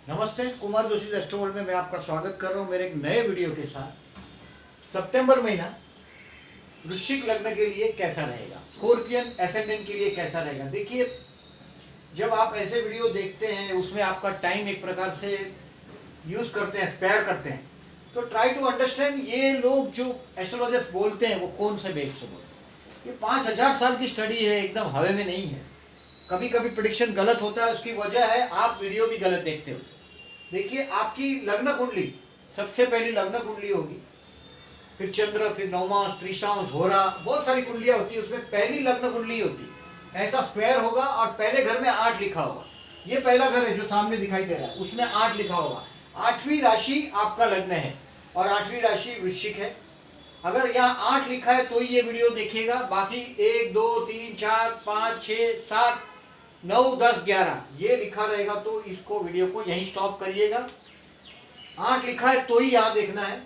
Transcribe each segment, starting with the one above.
नमस्ते, Kumar Joshi astro world में मैं आपका स्वागत कर रहा हूं मेरे एक नए वीडियो के साथ। सितंबर महीना वृश्चिक लग्न के लिए कैसा रहेगा, स्कॉर्पियन एसेंडेंट के लिए कैसा रहेगा। देखिए, जब आप ऐसे वीडियो देखते हैं उसमें आपका टाइम एक प्रकार से यूज करते हैं, स्पेयर करते हैं, तो ट्राई टू अंडरस्टैंड ये लोग जो एस्ट्रोलॉजर्स बोलते हैं वो कौन से बेस से बोलते हैं। ये 5000 साल की स्टडी है, एकदम हवा में नहीं है। कभी कभी प्रिडिक्शन गलत होता है, उसकी वजह है आप वीडियो भी गलत देखते हो। देखिए, आपकी लग्न कुंडली, सबसे पहली लग्न कुंडली होगी, फिर चंद्र, फिर नवमांश, त्रिशांश, होरा, बहुत सारी कुंडलियां होती है। उसमें पहली लग्न कुंडली होती है, ऐसा स्क्वायर होगा और पहले घर में 8 लिखा होगा। ये पहला घर है जो सामने दिखाई दे रहा है, उसमें 8 लिखा होगा। 8वीं राशि आपका लग्न है और 8वीं राशि वृश्चिक है। अगर यहाँ 8 लिखा है तो ही ये वीडियो देखिएगा, बाकी 1 2 3 4 5 6 7 9 10 11 ये लिखा रहेगा तो इसको वीडियो को यहीं स्टॉप करिएगा। 8 लिखा है तो ही यहाँ देखना है।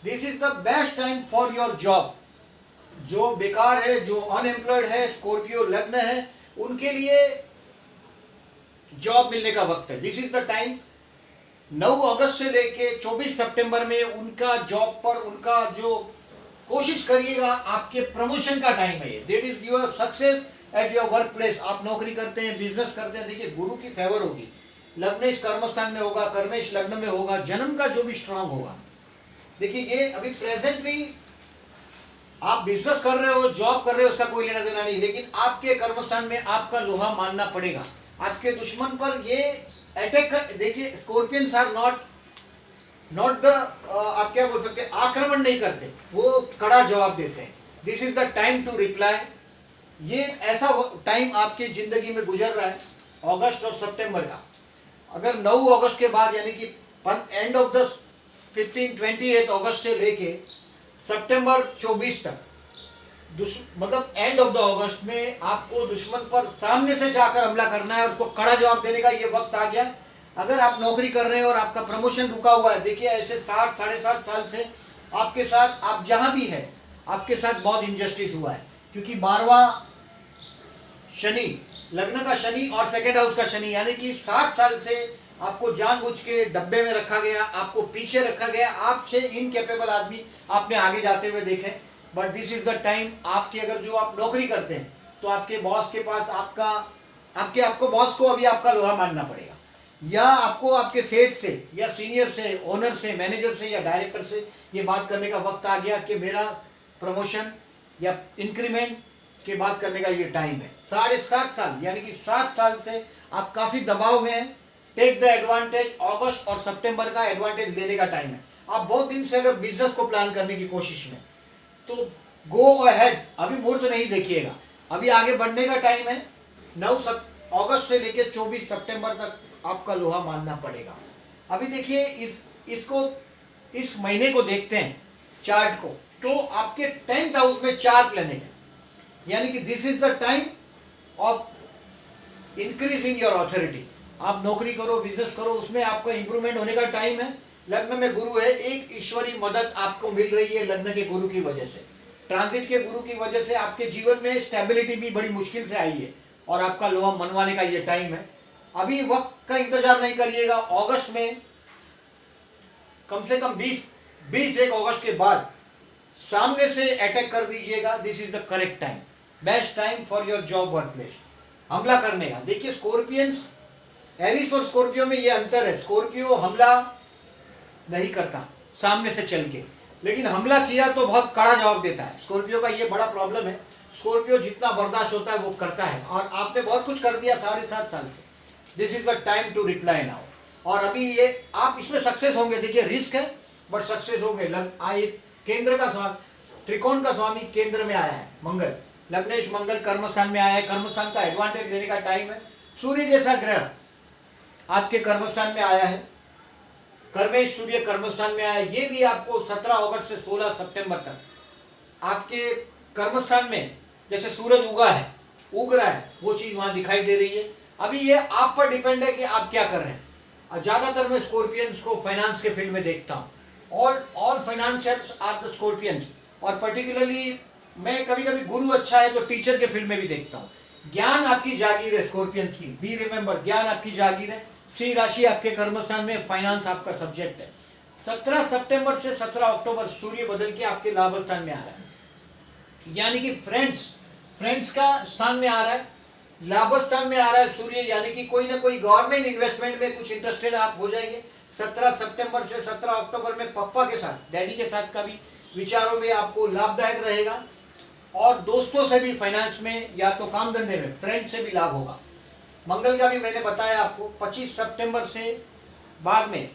This is the best time for your job. जो बेकार है, जो अनएम्प्लॉयड है, स्कॉर्पियो लग्न है, उनके लिए जॉब मिलने का वक्त है। This is the time. 9 अगस्त से लेके 24 सितंबर में उनका जॉब पर उनका जो कोशिश करिएगा, आपके प्रमोशन का टाइम है ये। That is your success at your work place. आप नौकरी करते हैं, बिजनेस करते हैं, देखिए गुरु की फेवर होगी। लग्नेश कर्मस्थान में होगा, कर्मेश लग्न में होगा, जन्म का जो भी स्ट्रांग होगा। देखिए, ये अभी प्रेजेंटली आप बिजनेस कर रहे हो, जॉब कर रहे हो, उसका कोई लेना देना नहीं, लेकिन आपके कर्मस्थान में आपका लोहा मानना पड़ेगा। आपके दुश्मन पर ये अटैक, देखिए स्कॉर्पियंस आर नॉट द आप क्या बोल सकते हैं, आक्रमण नहीं करते, वो कड़ा जवाब देते हैं। This is the time to reply. ये ऐसा टाइम आपकी जिंदगी में गुजर रहा है अगस्त और सितंबर का। अगर 9 अगस्त के बाद यानी कि एंड ऑफ द 28 अगस्त से लेके सितंबर 24 तक, मतलब एंड ऑफ द अगस्त में आपको दुश्मन पर सामने से जाकर हमला करना है और उसको कड़ा जवाब देने का ये वक्त आ गया। अगर आप नौकरी कर रहे हैं और आपका प्रमोशन रुका हुआ है, देखिए ऐसे 60 साढ़े 7 साल से आपके साथ, आप जहां भी है आपके साथ बहुत इनजस्टिस हुआ है, क्योंकि 12वां शनि, लग्न का शनि और सेकेंड हाउस का शनि, यानी कि 60 साल से आपको जानबूझ के डब्बे में रखा गया, आपको पीछे रखा गया, आपसे इनकेपेबल आदमी आपने आगे जाते हुए देखे। But this is the time. आपकी अगर जो आप नौकरी करते हैं तो आपके बॉस के पास आपको बॉस को अभी आपका लोहा मानना पड़ेगा, या आपको आपके सेठ से या सीनियर से, ओनर से, मैनेजर से या डायरेक्टर से ये बात करने का वक्त आ गया कि मेरा प्रमोशन या इंक्रीमेंट के बात करने का ये टाइम है। 7.5 साल यानी कि 7 साल से आप काफी दबाव में हैं। Take the advantage. अगस्त और सितंबर का एडवांटेज लेने का टाइम है। आप बहुत दिन से अगर बिजनेस को प्लान करने की कोशिश में, तो गो अहेड, अभी मुहूर्त नहीं देखिएगा, अभी आगे बढ़ने का टाइम है। 9 अगस्त से लेकर 24 सितंबर तक आपका लोहा मानना पड़ेगा। अभी देखिए इस महीने को देखते हैं चार्ट को, तो आपके 10th हाउस में 4 प्लेनेट है, यानी कि this is the time of increase in your authority. आप नौकरी करो, बिजनेस करो, उसमें आपका इंप्रूवमेंट होने का टाइम है। लग्न में गुरु है, एक ईश्वरी मदद आपको मिल रही है लग्न के गुरु की वजह से, ट्रांजिट के गुरु की वजह से आपके जीवन में स्टेबिलिटी भी बड़ी मुश्किल से आई है और आपका लोहा मनवाने का ये टाइम है। अभी वक्त का इंतजार नहीं करिएगा। अगस्त में कम से कम 20 अगस्त के बाद सामने से अटैक कर दीजिएगा। This is the correct time, best time for your job work place, हमला करने का। देखिए, स्कॉर्पियंस, एरिस और स्कॉर्पियो में ये अंतर है। स्कॉर्पियो हमला नहीं करता सामने से चल के, लेकिन हमला किया तो बहुत कड़ा जवाब देता है। स्कॉर्पियो का ये बड़ा प्रॉब्लम है। स्कॉर्पियो जितना बर्दाश्त होता है वो करता है, और आपने बहुत कुछ कर दिया 7.5 साल से। This is the time to reply now. और अभी ये आप इसमें सक्सेस होंगे। देखिए, रिस्क है बट सक्सेस होंगे। केंद्र का स्वामी, त्रिकोण का स्वामी केंद्र में आया है मंगल, लग्नेश मंगल कर्मस्थान में आया है। कर्मस्थान का एडवांटेज लेने का टाइम है। सूर्य जैसा ग्रह आपके कर्मस्थान में आया है, कर्मेश सूर्य कर्मस्थान में आया है। ये भी आपको 17 अगस्त से 16 सितंबर तक आपके कर्मस्थान में जैसे सूरज उग रहा है, वो चीज वहां दिखाई दे रही है। अभी ये आप पर डिपेंड है कि आप क्या कर रहे हैं। ज्यादातर मैं स्कॉर्पियंस को फाइनेंस के फील्ड में देखता हूँ। All financials are the scorpions, और पर्टिकुलरली मैं कभी कभी गुरु अच्छा है तो टीचर के फील्ड में भी देखता हूँ। ज्ञान आपकी जागीर है स्कॉर्पियंस की, बी रिमेंबर, ज्ञान आपकी जागीर है। सिंह राशि आपके कर्मस्थान में, फाइनेंस आपका सब्जेक्ट है। 17 सितंबर से 17 अक्टूबर सूर्य बदल के आपके लाभ स्थान में आ रहा है, यानी कि फ्रेंड्स का स्थान में आ रहा है, लाभ स्थान में आ रहा है सूर्य, यानी कि कोई ना कोई गवर्नमेंट इन्वेस्टमेंट में कुछ इंटरेस्टेड आप हो जाएंगे। 17 सितंबर से 17 अक्टूबर में पापा के साथ, डैडी के साथ का भी विचारों में आपको लाभदायक रहेगा, और दोस्तों से भी फाइनेंस में या तो काम धंधे में फ्रेंड से भी लाभ होगा। मंगल का भी मैंने बताया आपको, 25 सितंबर से बाद में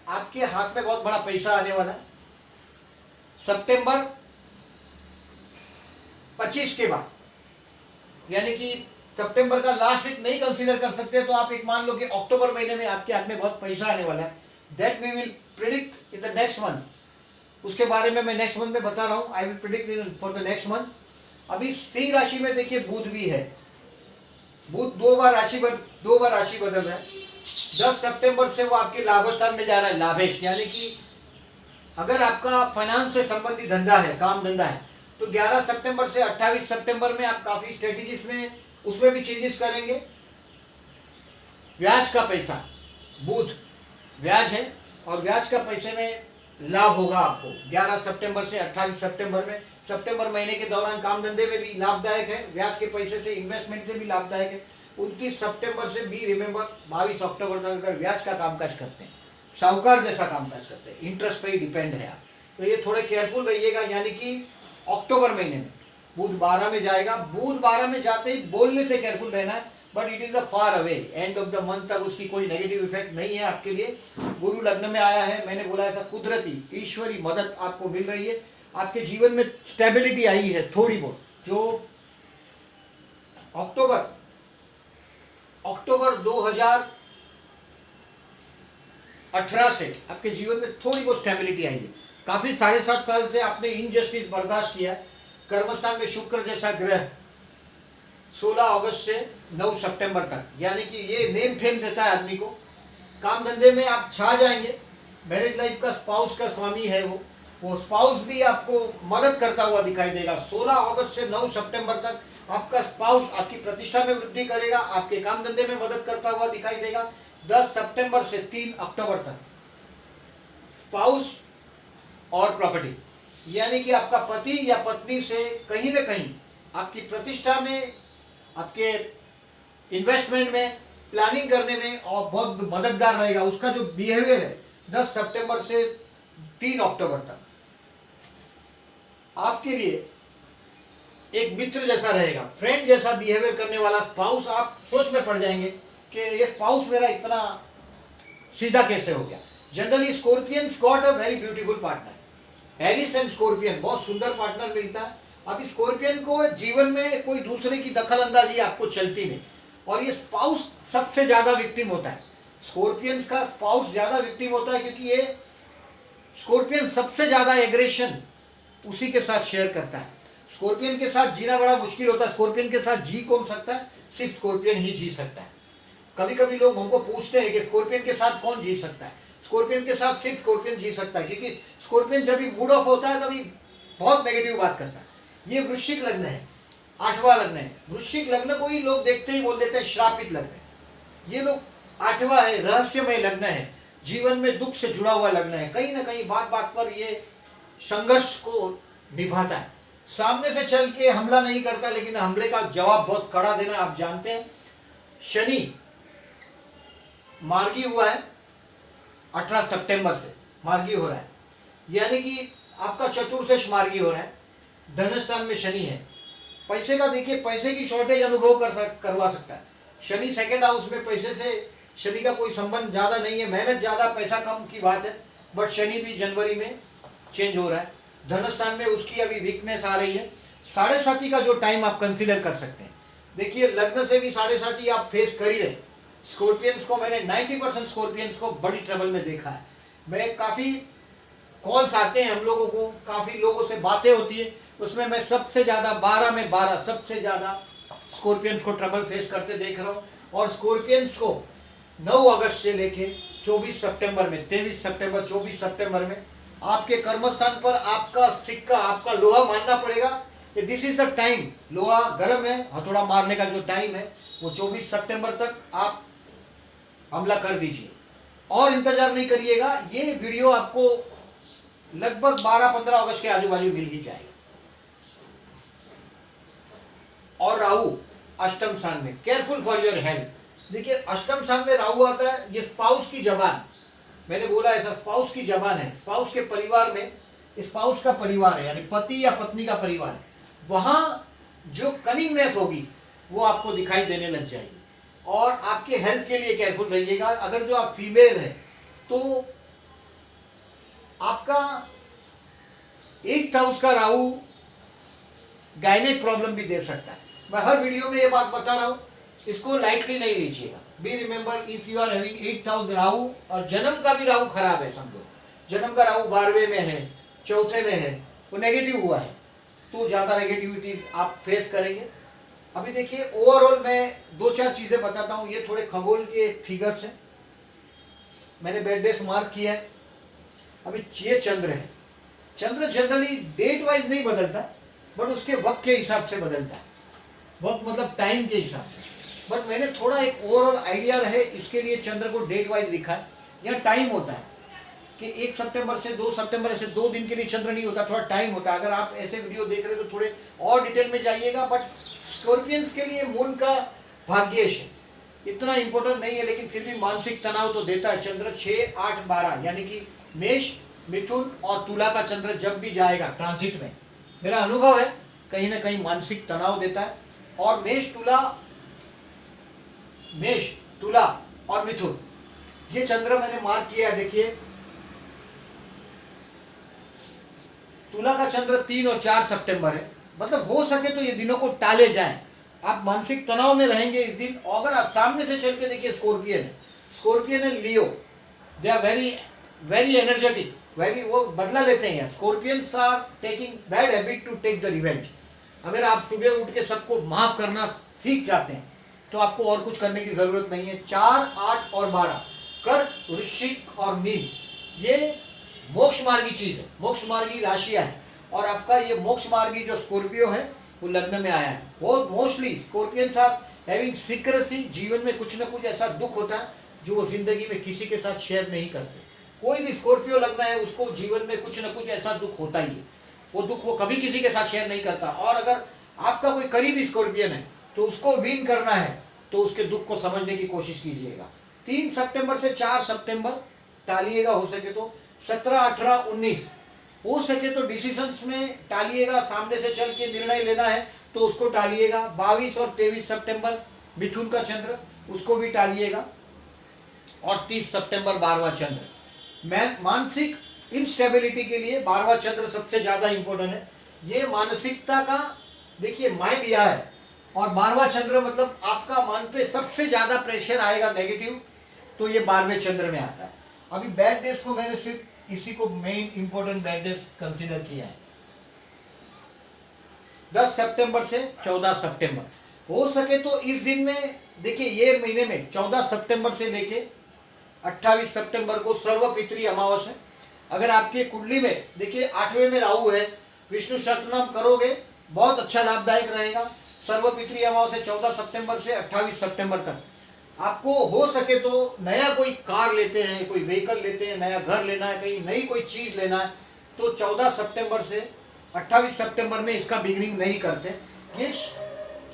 आपके हाथ में बहुत बड़ा पैसा आने वाला है। सितंबर 25 के बाद, यानी कि सितंबर का लास्ट वीक नहीं कंसीडर कर सकते, तो आप एक मान लो कि अक्टूबर महीने में आपके हाथ में बहुत पैसा आने वाला है। That we will predict in the next month, उसके बारे में मैं नेक्स्ट मंथ में बता रहा हूँ। I will predict for the next month. अभी सिंह राशि में देखिए बुध भी है, बुध दो बार राशि बदल रहा है। 10 सितंबर से वो आपके लाभ स्थान में जा रहा है, लाभेश, यानी कि अगर आपका फाइनेंस से संबंधित धंधा है, काम धंधा है, तो 11 सितंबर से 28 सितंबर में आप काफी स्ट्रेटेजीज में उसमें भी चेंजेस करेंगे। ब्याज का पैसा, बुध ब्याज है, और ब्याज का पैसे में लाभ होगा आपको 11 सितंबर से 28 सितंबर में। सितंबर महीने के दौरान काम धंधे में भी लाभदायक है, ब्याज के पैसे से, इन्वेस्टमेंट से भी लाभदायक है। 29 सितंबर से बी रिमेंबर 22 अक्टूबर तक अगर ब्याज का कामकाज करते हैं, साहूकार जैसा कामकाज करते हैं, इंटरेस्ट पे ही डिपेंड है आप, तो ये थोड़े केयरफुल रहिएगा। यानी कि अक्टूबर महीने में बुध 12 में जाएगा, बुध 12 में जाते ही बोलने से केयरफुल रहना है, but it is a far away, end of the month तक उसकी कोई नेगेटिव इफेक्ट नहीं है आपके लिए। गुरु लग्न में आया है, मैंने बोला ऐसा कुदरती ईश्वरी मदद आपको मिल रही है, आपके जीवन में स्टेबिलिटी आई है थोड़ी बहुत, जो अक्टूबर 2018 से आपके जीवन में थोड़ी बहुत स्टेबिलिटी आई है। काफी 7.5 साल से आपने इनजस्टिस बर्दाश्त किया है। कर्मस्थान में शुक्र जैसा ग्रह 16 अगस्त से 9 सितंबर तक, यानी कि ये नेम फेम देता है आदमी को, काम धंधे में आप छा जाएंगे। मैरिज लाइफ का स्पाउस का स्वामी है वो स्पाउस भी आपको मदद करता हुआ दिखाई देगा। 16 अगस्त से 9 सितंबर तक आपका स्पाउस आपकी प्रतिष्ठा में वृद्धि करेगा, आपके काम धंधे में मदद करता हुआ दिखाई देगा। 10 सितंबर से 3 अक्टूबर तक स्पाउस और प्रॉपर्टी, यानी कि आपका पति या पत्नी से कहीं न कहीं आपकी प्रतिष्ठा में, आपके इन्वेस्टमेंट में, प्लानिंग करने में और बहुत मददगार रहेगा। उसका जो बिहेवियर है 10 सितंबर से 3 अक्टूबर तक आपके लिए एक मित्र जैसा रहेगा, फ्रेंड जैसा बिहेवियर करने वाला स्पाउस। आप सोच में पड़ जाएंगे कि ये स्पाउस मेरा इतना सीधा कैसे हो गया। Generally scorpions got a very beautiful partner, Aries and scorpion, बहुत सुंदर पार्टनर मिलता है। अब स्कॉर्पियन को जीवन में कोई दूसरे की दखल अंदाजी आपको चलती नहीं, और ये स्पाउस सबसे ज्यादा विक्टिम होता है। स्कॉर्पियंस का स्पाउस ज्यादा विक्टिम होता है, क्योंकि ये स्कॉर्पियन सबसे ज्यादा एग्रेशन उसी के साथ शेयर करता है। स्कॉर्पियन के साथ जीना बड़ा मुश्किल होता है। स्कॉर्पियन के साथ जी कौन सकता है? सिर्फ स्कॉर्पियन ही जी सकता है। कभी कभी लोग हमको पूछते हैं कि स्कॉर्पियन के साथ कौन जी सकता है? स्कॉर्पियन के साथ सिर्फ स्कॉर्पियन जी सकता है, क्योंकि स्कॉर्पियन जब भी मूड ऑफ होता है तभी बहुत नेगेटिव बात करता है। ये वृश्चिक लग्न है, 8वां लग्न है। वृश्चिक लग्न को ही लोग देखते ही बोल देते हैं श्रापित लग्न है। ये लोग 8वां है, रहस्यमय लग्न है, जीवन में दुख से जुड़ा हुआ लग्न है। कहीं ना कहीं बात बात पर ये संघर्ष को निभाता है, सामने से चल के हमला नहीं करता, लेकिन हमले का जवाब बहुत कड़ा देना आप जानते हैं। शनि मार्गी हुआ है, 18 सितंबर से मार्गी हो रहा है, यानी कि आपका चतुर्थेश मार्गी हो रहा है। धनस्थान में शनि है। पैसे का देखिए, पैसे की शॉर्टेज अनुभव करवा सकता है शनि। सेकंड हाउस में पैसे से शनि का कोई संबंध ज़्यादा नहीं है, मेहनत ज़्यादा पैसा कम की बात है, बट शनि भी जनवरी में चेंज हो रहा है। धनस्थान में उसकी अभी वीकनेस आ रही है। 7.5 का जो टाइम आप कंसीडर कर सकते हैं। देखिए लग्न से भी 7.5 आप फेस कर ही रहे। स्कॉर्पियंस को मैंने 90% स्कॉर्पियंस को बड़ी ट्रबल में देखा है। मैं काफ़ी कॉल्स आते हैं हम लोगों को, काफ़ी लोगों से बातें होती है, उसमें मैं सबसे ज़्यादा 12 में 12 सबसे ज़्यादा स्कॉर्पियंस को ट्रबल फेस करते देख रहा हूँ। और स्कॉर्पियंस को 9 अगस्त से लेके 24 सितंबर में, 23 सितंबर 24 सितंबर में आपके कर्मस्थान पर आपका सिक्का, आपका लोहा मानना पड़ेगा कि दिस इज द टाइम। लोहा गर्म है, हथौड़ा मारने का जो टाइम है वो 24 सितंबर तक आप हमला कर दीजिए और इंतजार नहीं करिएगा। ये वीडियो आपको लगभग 12-15 अगस्त के आजू बाजू मिल ही जाएगा। और राहु अष्टम स्थान में, केयरफुल फॉर योर हेल्थ। देखिए अष्टम स्थान में राहु आता है, ये स्पाउस की जबान, मैंने बोला ऐसा स्पाउस की जबान है, स्पाउस के परिवार में, स्पाउस का परिवार है यानी पति या पत्नी का परिवार है, वहां जो कनिंगनेस होगी वो आपको दिखाई देने लग जाएगी। और आपके हेल्थ के लिए केयरफुल रहिएगा। अगर जो आप फीमेल है तो आपका 8th हाउस का राहु गायनेक प्रॉब्लम भी दे सकता है। मैं हर वीडियो में ये बात बता रहा हूं, इसको लाइटली नहीं लीजिएगा। Be remember, if you are having 8th house Rahu और जन्म का भी राहु खराब है, समझो जन्म का राहु 12वें में है, 4थे में है, वो नेगेटिव हुआ है, तो ज्यादा नेगेटिविटी आप फेस करेंगे। अभी देखिए ओवरऑल मैं 2-4 चीजें बताता हूं। ये थोड़े खगोल के फिगर्स हैं, मैंने बेड डेस मार्क किया है। अभी ये चंद्र है, चंद्र जनरली डेट वाइज नहीं बदलता बट उसके वक्त के हिसाब से बदलता है, वक्त मतलब टाइम के हिसाब से। बट मैंने थोड़ा एक ओवरऑल आइडिया रहे इसके लिए चंद्र को डेट वाइज लिखा है। यह टाइम होता है कि 1 सितंबर से 2 सितंबर से 2 दिन के लिए चंद्र नहीं होता, थोड़ा टाइम होता है। अगर आप ऐसे वीडियो देख रहे हो तो थोड़े और डिटेल में जाइएगा। बट स्कॉर्पियंस के लिए मून का भाग्येश है, इतना इंपॉर्टेंट नहीं है, लेकिन फिर भी मानसिक तनाव तो देता है। चंद्र 6, 8, 12 यानी कि मेष, मिथुन और तुला का चंद्र जब भी जाएगा ट्रांजिट में, मेरा अनुभव है कहीं ना कहीं मानसिक तनाव देता है। और मेष, तुला और मिथुन, ये चंद्र मैंने मार्क किया है। देखिए तुला का चंद्र 3 और 4 सितंबर है, मतलब हो सके तो ये दिनों को टाले जाएं। आप मानसिक तनाव में रहेंगे इस दिन। और अगर आप सामने से चल के देखिए, स्कॉर्पियन है Leo, they are very energetic, वो बदला लेते हैं। Scorpions are taking bad habit to take the revenge. अगर आप सुबह उठ के सबको माफ करना सीख जाते हैं तो आपको और कुछ करने की जरूरत नहीं है। 4, 8 और 12 कर्क, वृश्चिक और मीन, ये मोक्ष मार्गी चीज है, मोक्ष मार्गी राशियां है। और आपका ये मोक्ष मार्गी जो स्कॉर्पियो है वो लग्न में आया है। वो mostly scorpions are having secrecy, जीवन में कुछ ना कुछ ऐसा दुख होता है जो वो जिंदगी में किसी के साथ शेयर नहीं करते। कोई भी स्कॉर्पियो लगना है उसको जीवन में कुछ ना कुछ ऐसा दुख होता ही है, वो दुख वो कभी किसी के साथ शेयर नहीं करता। और अगर आपका कोई करीबी स्कॉर्पियन है तो उसको विन करना है तो उसके दुख को समझने की कोशिश कीजिएगा। 3 सितंबर से 4 सितंबर टालिएगा, हो सके तो 17, 18, 19 हो सके तो डिसीजंस में टालिएगा। सामने से चल के निर्णय लेना है तो उसको टालिएगा। 22 और 23 सितंबर मिथुन का चंद्र, उसको भी टालिएगा। और 30 सितंबर 12वां चंद्र, मानसिक इंस्टेबिलिटी के लिए 12वां चंद्र सबसे ज्यादा इंपॉर्टेंट है। ये मानसिकता का देखिए माइंड यह है, और 12वां चंद्र मतलब आपका मन पे सबसे ज्यादा प्रेशर आएगा नेगेटिव, तो ये 12वें चंद्र में आता है। अभी बैड डेज को मैंने सिर्फ इसी को main important bad days consider किया है। 10 सितंबर से 14 सितंबर, हो सके तो इस दिन में देखिए, ये महीने में 14 सितंबर से लेके 28 सितंबर को सर्वपितृ अमावस है। अगर आपकी कुंडली में देखिए 8वें में राहु है, विष्णु सहस्त्रनाम करोगे बहुत अच्छा लाभदायक रहेगा। सर्वपितृ अमावस है 14 सितंबर से 28 सितंबर तक। आपको हो सके तो नया कोई कार लेते हैं, कोई व्हीकल लेते हैं, नया घर लेना है, कहीं नई कोई चीज लेना है, तो 14 सितंबर से 28 सितंबर में इसका बिगिनिंग नहीं करते। ये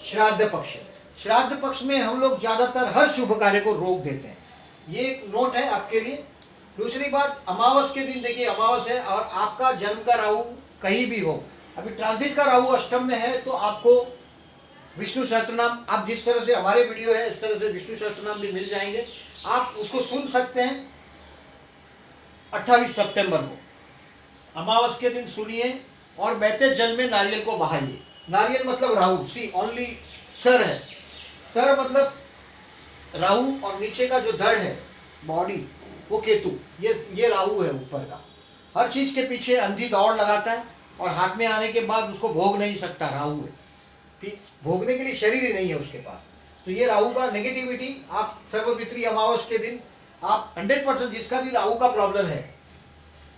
श्राद्ध पक्ष है, श्राद्ध पक्ष में हम लोग ज्यादातर हर शुभ कार्य को रोक देते हैं। ये एक नोट है आपके लिए। दूसरी बात, अमावस के दिन देखिए अमावस है और आपका जन्म का राहु कहीं भी हो, अभी ट्रांजिट का राहु अष्टम में है, तो आपको विष्णु सहस्त्रनाम, आप जिस तरह से हमारे वीडियो है इस तरह से विष्णु सहस्त्रनाम भी मिल जाएंगे, आप उसको सुन सकते हैं। 28 सितंबर को अमावस के दिन सुनिए और बहते जल में नारियल को बहाइए। नारियल मतलब राहु, सी ओनली सर है, सर मतलब राहु, और नीचे का जो धड़ है बॉडी वो केतु, ये राहु है ऊपर का। हर चीज के पीछे अंधी दौड़ लगाता है और हाथ में आने के बाद उसको भोग नहीं सकता, राहु है, भोगने के लिए शरीर ही नहीं है उसके पास। तो ये राहु का नेगेटिविटी, आप सर्वपितृ अमावस के दिन आप 100% जिसका भी राहु का प्रॉब्लम है,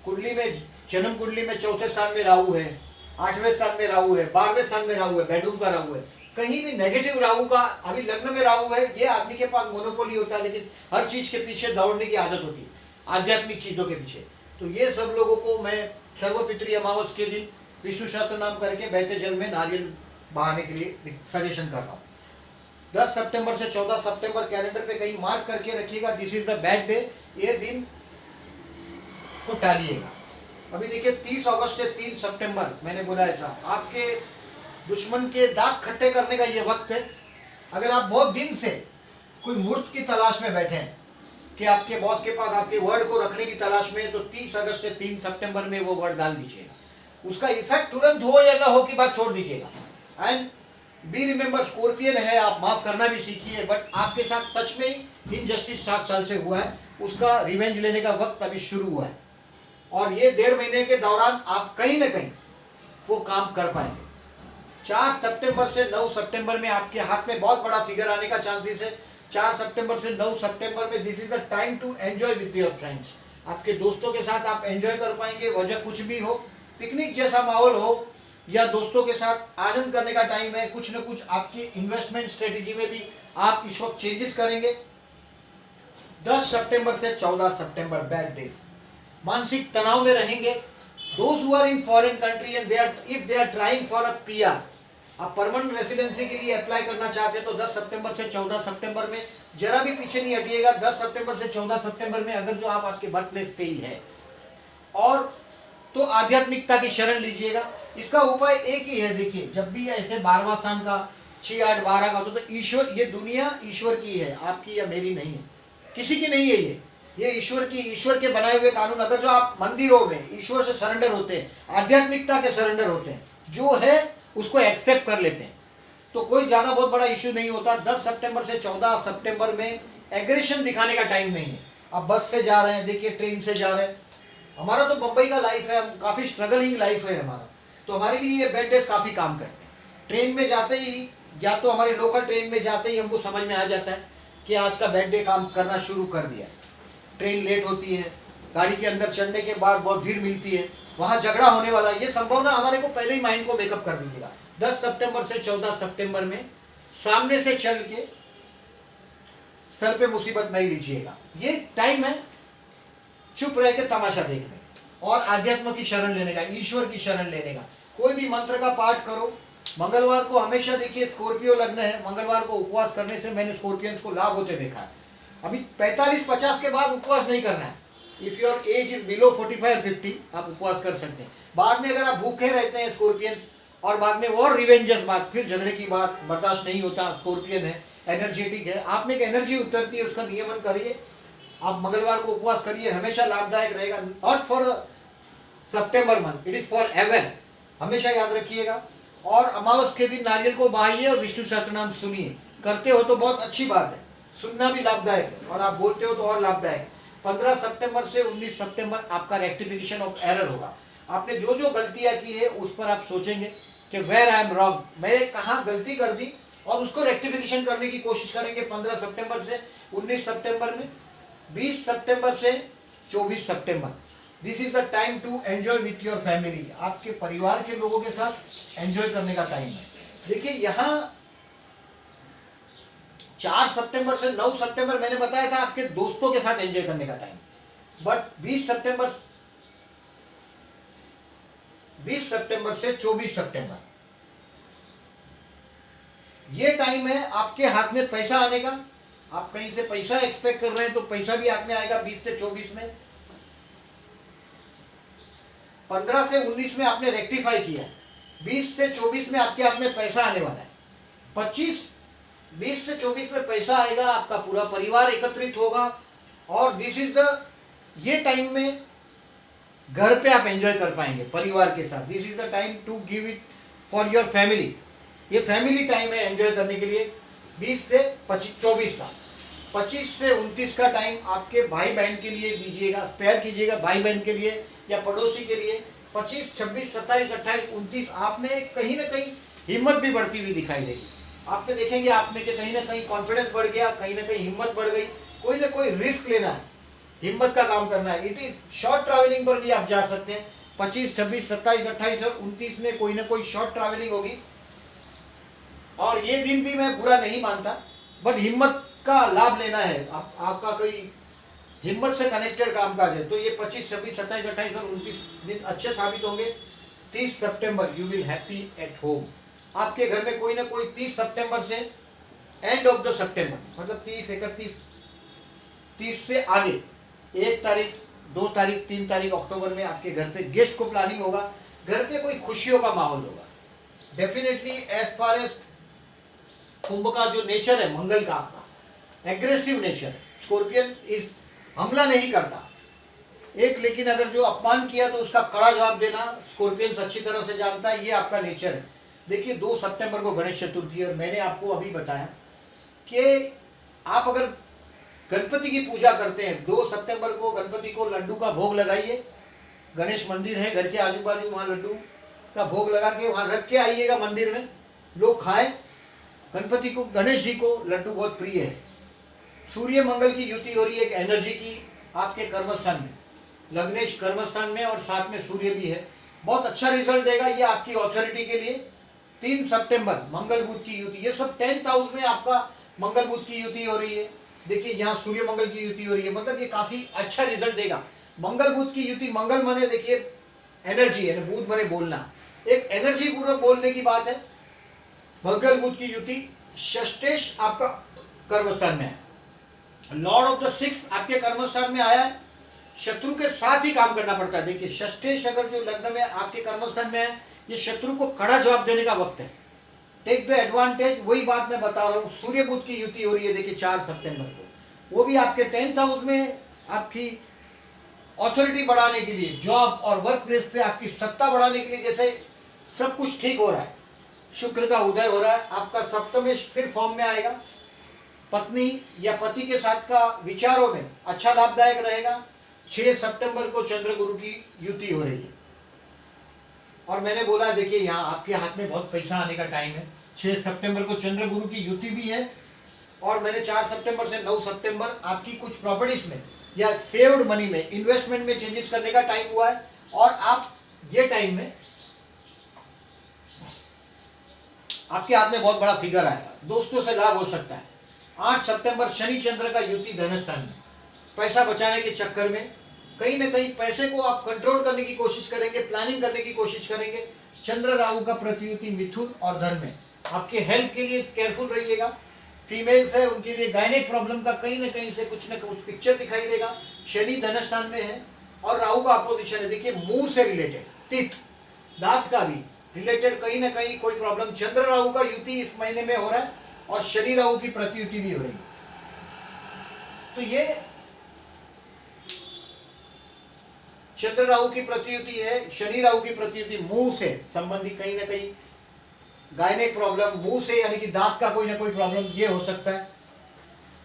कुंडली में, जन्म कुंडली में 4थे स्थान में राहु है, 8वें स्थान में राहु है, 12वें स्थान में राहु है, बेडरूम का राहु है, कहीं भी नेगेटिव राहु का, अभी लग्न में राहु है, ये आदमी के पास मोनोपोली होता है, लेकिन हर चीज के पीछे दौड़ने की आदत होती है, आध्यात्मिक चीजों के पीछे। तो ये सब लोगों को मैं सर्वपितृ अमावस के दिन विष्णु सहस्त्र नाम करके बहते जल में नारियल बहाने के लिए सजेशन कर रहा हूँ। 10 सितंबर से 14 सितंबर कैलेंडर पे कहीं मार्क करके रखिएगा, this is the bad day, ये दिन को टालिएगा। अभी देखिए 30 अगस्त से 3 सितंबर, मैंने बोला ऐसा, आपके दुश्मन के दांत खट्टे करने का ये वक्त है। अगर आप बहुत दिन से कोई मूर्त की तलाश में बैठे हैं कि आपके बॉस के पास आपके वर्ड को रखने की तलाश में, तो 30 अगस्त से 3 सितंबर में वो वर्ड डाल दीजिएगा। उसका इफेक्ट तुरंत हो या ना हो की बात छोड़ दीजिएगा। एंड बी रिमेंबर, स्कॉर्पियन है, आप माफ करना भी सीखिए, बट आपके साथ सच में ही इनजस्टिस 7 साल से हुआ है, उसका रिवेंज लेने का वक्त अभी शुरू हुआ है। और ये 1.5 महीने के दौरान आप कहीं ना कहीं वो काम कर पाएंगे। 4 सितंबर से 9 सितंबर में आपके हाथ में बहुत बड़ा फिगर आने का चांसेस है। 4 सितंबर से 9 सितंबर में this is the time to enjoy with your friends. आपके दोस्तों के साथ आप एंजॉय कर पाएंगे, वजह कुछ भी हो, पिकनिक जैसा माहौल हो या दोस्तों के साथ आनंद करने का टाइम है। कुछ न कुछ आपकी इन्वेस्टमेंट स्ट्रेटेजी में भी आप इस वक्त चेंजेस करेंगे। 10 सितंबर से 14 सितंबर बैड डेज, मानसिक तनाव में रहेंगे। Those who are in foreign country and if they are trying for a PR, आप परमानेंट रेसिडेंसी के लिए अप्लाई करना चाहते हैं, तो 10 सितंबर से 14 सितंबर में जरा भी पीछे नहीं हटिएगा। 10 सितंबर से 14 सितंबर में अगर जो आप आपके बर्थ प्लेस पे ही है और तो आध्यात्मिकता की शरण लीजिएगा। इसका उपाय एक ही है, देखिए जब भी ऐसे 12वां स्थान का 6, 8, 12 का होता तो ईश्वर, ये दुनिया ईश्वर की है, आपकी या मेरी नहीं है, किसी की नहीं है। ये ईश्वर की, ईश्वर के बनाए हुए कानून। अगर जो आप मंदिरों में ईश्वर से सरेंडर होते हैं, आध्यात्मिकता के सरेंडर होते हैं, जो है उसको एक्सेप्ट कर लेते हैं, तो कोई ज़्यादा बहुत बड़ा इश्यू नहीं होता। 10 सितंबर से 14 सितंबर में एग्रेशन दिखाने का टाइम नहीं है। आप बस से जा रहे हैं, देखिए ट्रेन से जा रहे हैं, हमारा तो मुंबई का लाइफ है, हम काफ़ी स्ट्रगलिंग लाइफ है हमारा, तो हमारे लिए ये बेड डेज काफ़ी काम करते हैं। ट्रेन में जाते ही, या तो हमारे लोकल ट्रेन में जाते ही हमको समझ में आ जाता है कि आज का बेड डे काम करना शुरू कर दिया। ट्रेन लेट होती है, गाड़ी के अंदर चढ़ने के बाद बहुत भीड़ मिलती है, वहाँ झगड़ा होने वाला, ये संभावना हमारे को पहले ही माइंड को मेकअप कर दीजिएगा। 10 सितंबर से 14 सितंबर में सामने से चल के सर पे मुसीबत नहीं लीजिएगा। ये टाइम है चुप रह के तमाशा देखने और आध्यात्म की शरण लेने का, ईश्वर की शरण लेने का। कोई भी मंत्र का पाठ करो। मंगलवार को हमेशा देखिए स्कॉर्पियो लग्न है, मंगलवार को उपवास करने से मैंने स्कॉर्पियंस को लाभ होते देखा है। अभी 45-50 के बाद उपवास नहीं करना है। If your age is below 45-50 आप उपवास कर सकते हैं। बाद में अगर आप भूखे रहते हैं स्कॉर्पियंस, और बाद में और रिवेंजर्स बात, फिर झगड़े की बात बर्दाश्त नहीं होता, स्कॉर्पियन है, एनर्जेटिक है, आप में एक एनर्जी उतरती है, उसका नियमन करिए। आप मंगलवार को उपवास करिए, हमेशा लाभदायक रहेगा। Not for September month, it is for ever, हमेशा याद रखिएगा। और अमावस के दिन नारियल को बहाइए और विष्णु सहस्त्रनाम सुनिए। करते हो तो बहुत अच्छी बात है, सुनना भी लाभदायक है, और आप बोलते हो तो और लाभदायक। 15 सितंबर से 19 सितंबर आपका रेक्टिफिकेशन ऑफ एरर होगा। आपने जो जो गलतियां की है उस पर आप सोचेंगे कि वेयर आई एम रॉन्ग, मैंने कहाँ गलती कर दी, और उसको रेक्टिफिकेशन करने की कोशिश करेंगे। 15 सितंबर से 19 सितंबर में, 20 सितंबर से 24 सितंबर, this is the time to enjoy with your family. आपके परिवार के लोगों के साथ एंजॉय करने का टाइम है। देखिए यहाँ 4 सितंबर से 9 सितंबर मैंने बताया था आपके दोस्तों के साथ एंजॉय करने का टाइम, बट 20 सितंबर से 24 सितंबर ये टाइम है आपके हाथ में पैसा आने का। आप कहीं से पैसा एक्सपेक्ट कर रहे हैं तो पैसा भी हाथ में आएगा 20 से 24 में। 15 से 19 में आपने रेक्टिफाई किया, 20 से 24 में आपके हाथ में पैसा आने वाला है। 20 से 24 में पैसा आएगा, आपका पूरा परिवार एकत्रित होगा, और दिस इज द, ये टाइम में घर पे आप एंजॉय कर पाएंगे परिवार के साथ। This is the time to give it for your family. ये फैमिली टाइम है एंजॉय करने के लिए। 20 से 24 का, 25 से 29 का टाइम आपके भाई बहन के लिए दीजिएगा, स्पेयर कीजिएगा भाई बहन के लिए या पड़ोसी के लिए। 25, 26, 27, 28, 29 आप में कहीं ना कहीं हिम्मत भी बढ़ती हुई दिखाई देगी। आप में देखेंगे आप में कि कहीं ना कहीं कॉन्फिडेंस बढ़ गया, कहीं ना कहीं हिम्मत बढ़ गई। कोई ना कोई रिस्क लेना है, हिम्मत का काम करना है। इट इज शॉर्ट ट्रैवलिंग पर भी आप जा सकते हैं। 25, 26, 27, 28 और 29 में कोई ना कोई शॉर्ट ट्रैवलिंग होगी। और ये दिन भी मैं बुरा नहीं मानता, बट हिम्मत का लाभ लेना है। आपका कोई हिम्मत से कनेक्टेड कामकाज है तो ये 25, 26, 27, 28 और 29 दिन अच्छे साबित होंगे। 30 सितंबर you will happy at home. आपके घर में कोई ना कोई 30 सितंबर से एंड ऑफ द सितंबर, मतलब 30, 31, 30 से आगे 1 तारीख, 2 तारीख, 3 तारीख अक्टूबर में आपके घर पे गेस्ट को प्लानिंग होगा, घर पे कोई खुशियों का माहौल होगा। डेफिनेटली एज फार एज कुंभ का जो नेचर है मंगल का, आपका एग्रेसिव नेचर, स्कॉर्पियन इज हमला नहीं करता एक, लेकिन अगर जो अपमान किया तो उसका कड़ा जवाब देना स्कॉर्पियंस अच्छी तरह से जानता है, ये आपका नेचर है। देखिए 2 सितंबर को गणेश चतुर्थी है और मैंने आपको अभी बताया कि आप अगर गणपति की पूजा करते हैं 2 सितंबर को गणपति को लड्डू का भोग लगाइए। गणेश मंदिर है घर के आजू बाजू, वहाँ लड्डू का भोग लगा के वहाँ रख के आइएगा मंदिर में, लोग खाएं। गणपति को, गणेश जी को लड्डू बहुत प्रिय है। सूर्य मंगल की युति हो रही है एक एनर्जी की आपके कर्मस्थान में, लग्नेश कर्मस्थान में, और साथ में सूर्य भी है, बहुत अच्छा रिजल्ट देगा ये आपकी ऑथोरिटी के लिए। 3 सितंबर मंगल बुध की युति, ये सब 10th हाउस में आपका मंगल बुध की युति हो रही है। देखिए यहाँ सूर्य मंगल की युति हो रही है, मतलब ये काफी अच्छा रिजल्ट देगा। मंगल बुध की युति, मंगल माने देखिए एनर्जी है, बुध माने बोलना, एक एनर्जी पूर्वक बोलने की बात है। मंगल बुध की युति, षष्ठेश आपका कर्मस्थान में है, लॉर्ड ऑफ द 6 आपके कर्मस्थान में आया है। शत्रु के साथ ही काम करना पड़ता है। देखिए षष्ठेश अगर जो लग्न में आपके कर्मस्थान में है, ये शत्रु को कड़ा जवाब देने का वक्त है, टेक द एडवांटेज। वही बात मैं बता रहा हूँ। सूर्य बुध की युति हो रही है देखिए 4 सितंबर को, वो भी आपके 10th हाउस में आपकी ऑथोरिटी बढ़ाने के लिए, जॉब और वर्क प्लेस पे आपकी सत्ता बढ़ाने के लिए, जैसे सब कुछ ठीक हो रहा है, शुक्र का उदय हो रहा है, आपका सप्तमेश फिर फॉर्म में आएगा। पत्नी या पति के साथ का विचारों में अच्छा लाभदायक रहेगा। 6 सितंबर को चंद्र गुरु की युति हो रही है और मैंने बोला देखिए यहाँ आपके हाथ में बहुत पैसा आने का टाइम है। 6 सितंबर को चंद्र गुरु की युति भी है और मैंने 4 सितंबर से 9 सितंबर आपकी कुछ प्रॉपर्टीज में या सेव्ड मनी में, इन्वेस्टमेंट में चेंजेस करने का टाइम हुआ है और आप ये टाइम में आपके हाथ में बहुत बड़ा फिगर आएगा, दोस्तों से लाभ हो सकता है। 8 सितंबर शनि चंद्र का युति धनस्थान में, पैसा बचाने के चक्कर में कहीं ना कहीं पैसे को आप कंट्रोल करने की कोशिश करेंगे, प्लानिंग करने की कोशिश करेंगे। चंद्र राहु का प्रतियुति मिथुन और धन में, आपके हेल्थ के लिए केयरफुल रहिएगा। फीमेल्स है उनके लिए गायनेक प्रॉब्लम का कहीं ना कहीं से कुछ ना कुछ पिक्चर दिखाई देगा। शनि धनस्थान में है और राहु का अपोजिशन है। देखिए मुंह से रिलेटेड, टीथ, दांत का भी रिलेटेड कहीं ना कहीं कोई प्रॉब्लम। चंद्र राहु का युति इस महीने में हो रहा है और शनि राहु की प्रतियुति भी हो रही है। तो ये चंद्र राहु की प्रतियुति है, शनि राहु की प्रतियुति मुंह से संबंधित कहीं ना कहीं गायनेक प्रॉब्लम, मुंह से यानी कि दांत का कोई ना कोई प्रॉब्लम ये हो सकता है।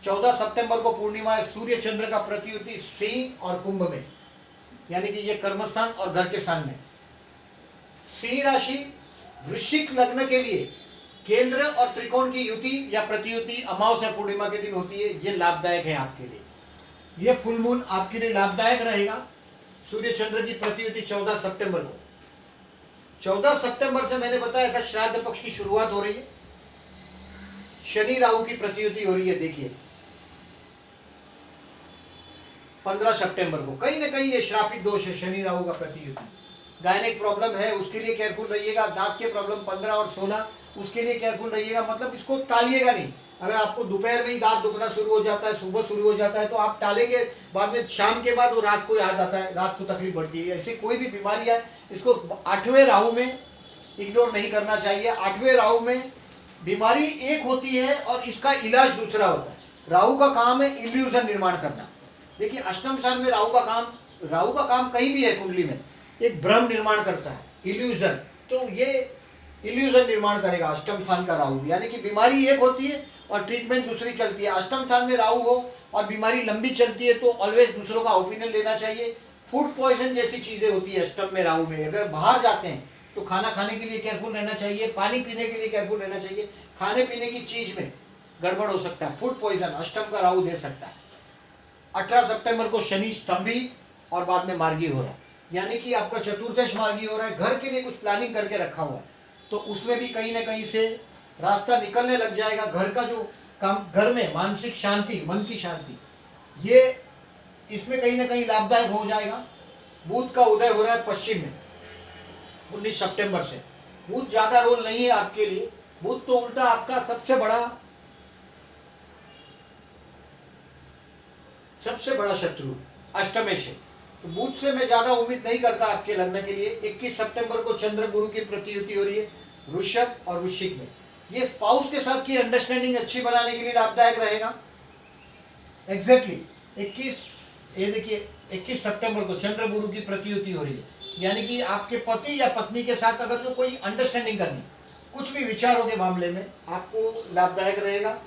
14 सितंबर को पूर्णिमा है, सूर्य चंद्र का प्रतियुति सिंह और कुंभ में, यानी कि ये कर्मस्थान और घर के स्थान में। सिंह राशि वृश्चिक लग्न के लिए केंद्र और त्रिकोण की युति या प्रतियुति अमावस्या पूर्णिमा के दिन होती है, ये लाभदायक है आपके लिए। ये फुल मून आपके लिए लाभदायक रहेगा। सूर्य चंद्र की प्रतियुति 14 सितंबर को, 14 सितंबर से मैंने बताया था श्राद्ध पक्ष की शुरुआत हो रही है। शनि राहु की प्रतियुति हो रही है देखिए 15 सितंबर को। कहीं ना कहीं ये श्रापित दोष है शनि राहु का प्रतियुति। गायनेक प्रॉब्लम है उसके लिए केयरफुल रहिएगा। दांत के प्रॉब्लम 15 और 16 उसके लिए केयरफुल रहिएगा, मतलब इसको टालिएगा नहीं। अगर आपको दोपहर में ही दांत दुखना शुरू हो जाता है, सुबह शुरू हो जाता है तो आप टालेंगे, बाद में शाम के बाद वो रात को याद आता है, रात को तकलीफ बढ़ती है। ऐसे कोई भी बीमारी है इसको 8वें राहु में इग्नोर नहीं करना चाहिए। 8वें राहु में बीमारी एक होती है और इसका इलाज दूसरा होता है। राहु का काम है इल्यूजन निर्माण करना। देखिए अष्टम स्थान में राहु का काम कहीं भी है कुंडली में, एक भ्रम निर्माण करता है, इल्यूजन। तो ये इल्यूजन निर्माण करेगा अष्टम स्थान का राहु, यानी कि बीमारी एक होती है और ट्रीटमेंट दूसरी चलती है। अष्टम स्थान में राहु हो और बीमारी लंबी चलती है तो ऑलवेज दूसरों का ओपिनियन लेना चाहिए। फूड पॉइजन जैसी चीजें होती है अष्टम में राहु में। अगर बाहर जाते हैं तो खाना खाने के लिए केयरफुल रहना चाहिए, पानी पीने के लिए केयरफुल रहना चाहिए। खाने पीने की चीज में गड़बड़ हो सकता है, फूड पॉइजन अष्टम का राहु दे सकता है। 18 सितंबर को शनि स्तंभी और बाद में मार्गी हो रहा है, यानी कि आपका चतुर्थेश मार्गी हो रहा है। घर के लिए कुछ प्लानिंग करके रखा हुआ है तो उसमें भी कहीं ना कहीं से रास्ता निकलने लग जाएगा। घर का जो काम, घर में मानसिक शांति, मन की शांति, ये इसमें कहीं ना कहीं लाभदायक हो जाएगा। बुध का उदय हो रहा है पश्चिम में 19 सितंबर से। बुध ज्यादा रोल नहीं है आपके लिए। बुध तो उल्टा आपका सबसे बड़ा शत्रु अष्टमे से। तो बुध से मैं ज्यादा उम्मीद नहीं करता आपके लग्न के लिए। 21 सितंबर को चंद्र गुरु की प्रतियुति हो रही है वृषभ और वृश्चिक में। ये स्पाउस के साथ की अंडरस्टैंडिंग अच्छी बनाने के लिए लाभदायक रहेगा। एग्जैक्टली 21 सितंबर को चंद्र गुरु की प्रतियुति हो रही है, यानी कि आपके पति या पत्नी के साथ अगर जो कोई अंडरस्टैंडिंग करनी, कुछ भी विचारों के मामले में आपको लाभदायक रहेगा।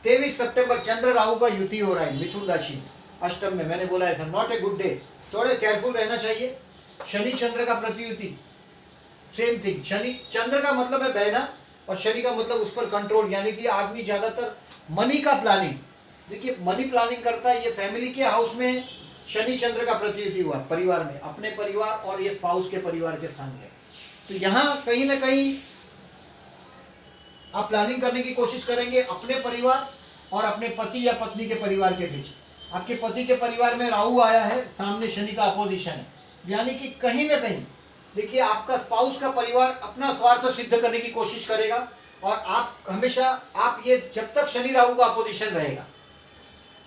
23 सितंबर चंद्र राहु का युति हो रहा है मिथुन राशि में, अष्टम में। मैंने बोला ऐसा नॉट ए गुड डे, थोड़े केयरफुल रहना चाहिए। शनि चंद्र का प्रतियुति, सेम थिंग। शनि चंद्र का मतलब है बहना और शनि का मतलब उस पर कंट्रोल, यानी कि आदमी ज्यादातर मनी का प्लानिंग, देखिए मनी प्लानिंग करता है। ये फैमिली के हाउस में शनि चंद्र का प्रतियुति हुआ, परिवार में, अपने परिवार और ये स्पाउस के परिवार के स्थान में। तो यहाँ कहीं ना कहीं आप प्लानिंग करने की कोशिश करेंगे अपने परिवार और अपने पति या पत्नी के परिवार के बीच। आपके पति के परिवार में राहु आया है, सामने शनि का अपोजिशन है, यानी कि कहीं ना कहीं देखिए आपका स्पाउस का परिवार अपना स्वार्थ सिद्ध करने की कोशिश करेगा। और आप हमेशा, आप ये जब तक शनि राहु का अपोजिशन रहेगा,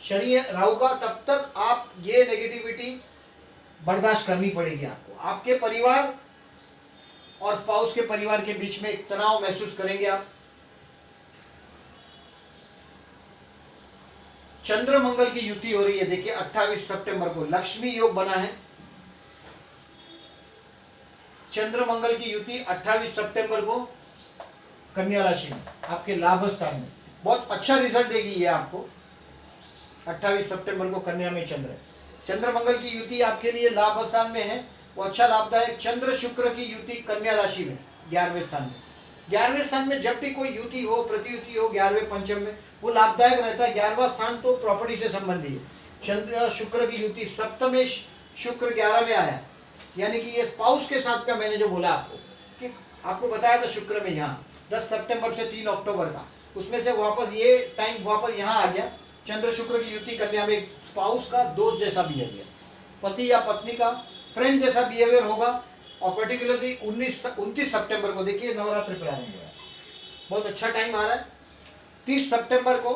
शनि राहु का, तब तक आप ये नेगेटिविटी बर्दाश्त करनी पड़ेगी आपको। आपके परिवार और स्पाउस के परिवार के बीच में एक तनाव महसूस करेंगे आप। चंद्र मंगल की युति हो रही है, देखिए 28 सितंबर को लक्ष्मी योग बना है। चंद्र मंगल की युति 28 सितंबर को कन्या राशि में, आपके लाभ स्थान में, बहुत अच्छा रिजल्ट देगी ये आपको। 28 सितंबर को कन्या में चंद्र है। चंद्र मंगल की युति आपके लिए लाभ स्थान में है, वो अच्छा लाभदायक। चंद्र शुक्र की युति कन्या राशि में 11वें स्थान में। 11वें स्थान में जब भी कोई युति हो, प्रतियुति हो 11वें पंचम में, वो लाभदायक रहता है। 11वां स्थान तो प्रॉपर्टी से संबंधी है। चंद्र शुक्र की युति सप्तमेश शुक्र 11 में आया, यानी कि ये स्पाउस के साथ का मैंने जो बोला आपको, कि आपको बताया था शुक्र में यहाँ 10 सितंबर से 3 अक्टूबर का, उसमें से वापस ये टाइम वापस यहाँ आ गया। चंद्र शुक्र की युति कन्या में स्पाउस का दोस्त जैसा बिहेवियर, पति या पत्नी का फ्रेंड जैसा बिहेवियर होगा। और पर्टिकुलरली 29 सितंबर को देखिए नवरात्रि प्रारंभ हो रहा है, बहुत अच्छा टाइम आ रहा है। 30 सितंबर को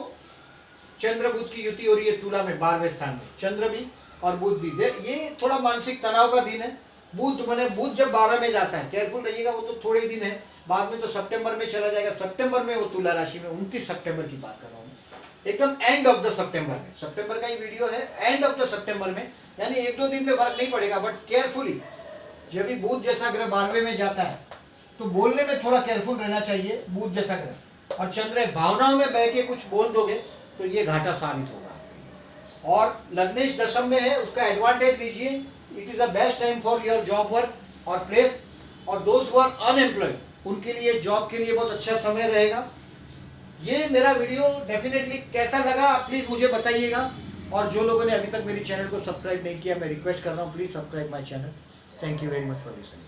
चंद्र बुध की युति हो रही है तुला में 12वें स्थान में, चंद्र भी और बुध भी। ये थोड़ा मानसिक तनाव का दिन है। बुध जब 12 में जाता है, केयरफुल रहिएगा, वो तो थोड़े ही दिन है, बाद में तो सितंबर में चला जाएगा। सितंबर में वो तुला राशि में, 29 सितंबर की बात कर रहा हूँ, एकदम एंड ऑफ द सितंबर में। सितंबर का ही वीडियो है, एंड ऑफ द सितंबर में, यानी 1-2 दिन में फर्क नहीं पड़ेगा, बट केयरफुली। जब भी बुध जैसा ग्रह 12वें में जाता है तो बोलने में थोड़ा केयरफुल रहना चाहिए, बुध जैसा ग्रह। और चंद्र भावनाओं में बह के कुछ बोल दोगे तो ये घाटा साबित होगा। और लग्नेश दशम में है, उसका एडवांटेज लीजिए। It is the best time for your job work और प्लेस। और दोज हु आर अनएम्प्लॉयड, उनके लिए जॉब के लिए बहुत अच्छा समय रहेगा। ये मेरा वीडियो डेफिनेटली कैसा लगा प्लीज मुझे बताइएगा। और जो लोगों ने अभी तक मेरी चैनल को सब्सक्राइब नहीं किया, मैं रिक्वेस्ट कर रहा हूँ, please subscribe my channel. Thank you very much for listening.